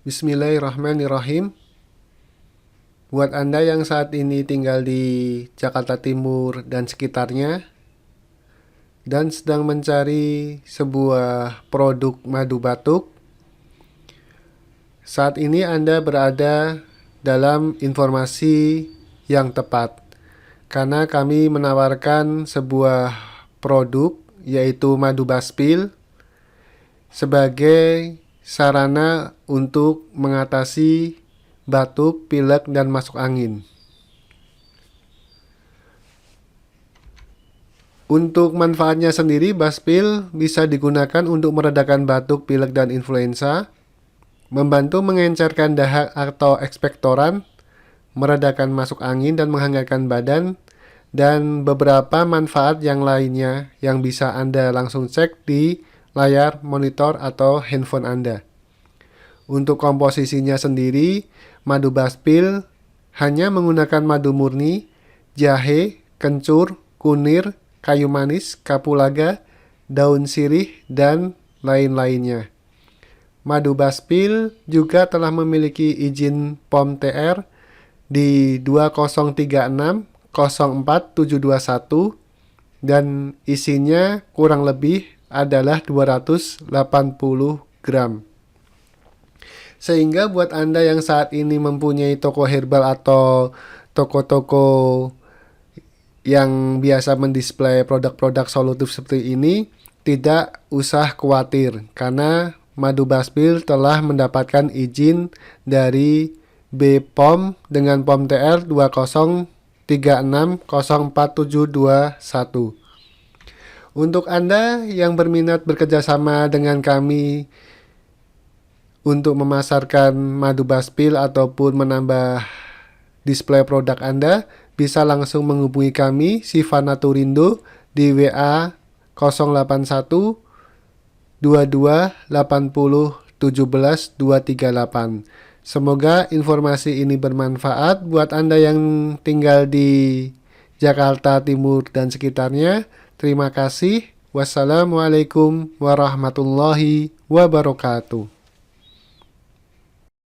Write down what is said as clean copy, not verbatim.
Bismillahirrahmanirrahim. Buat Anda yang saat ini tinggal di Jakarta Timur dan sekitarnya dan sedang mencari sebuah produk madu batuk, saat ini Anda berada dalam informasi yang tepat, karena kami menawarkan sebuah produk yaitu madu baspil sebagai sarana untuk mengatasi batuk, pilek, dan masuk angin. Untuk manfaatnya sendiri, baspil bisa digunakan untuk meredakan batuk, pilek, dan influenza, membantu mengencerkan dahak atau ekspektoran, meredakan masuk angin dan menghangatkan badan, dan beberapa manfaat yang lainnya yang bisa Anda langsung cek di layar monitor atau handphone Anda. Untuk komposisinya sendiri, madu baspil hanya menggunakan madu murni, jahe, kencur, kunir, kayu manis, kapulaga, daun sirih, dan lain-lainnya. Madu baspil juga telah memiliki izin POM TR di 203604721 dan isinya kurang lebih adalah 280 gram. Sehingga buat Anda yang saat ini mempunyai toko herbal atau toko-toko yang biasa mendisplay produk-produk solutif seperti ini, tidak usah khawatir karena madu baspil telah mendapatkan izin dari BPOM dengan POM TR 203604721. Untuk Anda yang berminat bekerjasama dengan kami untuk memasarkan madu baspil ataupun menambah display produk Anda, bisa langsung menghubungi kami, Sivana Turindo, di WA 081 22 80 17 238. Semoga informasi ini bermanfaat buat Anda yang tinggal di Jakarta Timur dan sekitarnya. Terima kasih. Wassalamualaikum warahmatullahi wabarakatuh.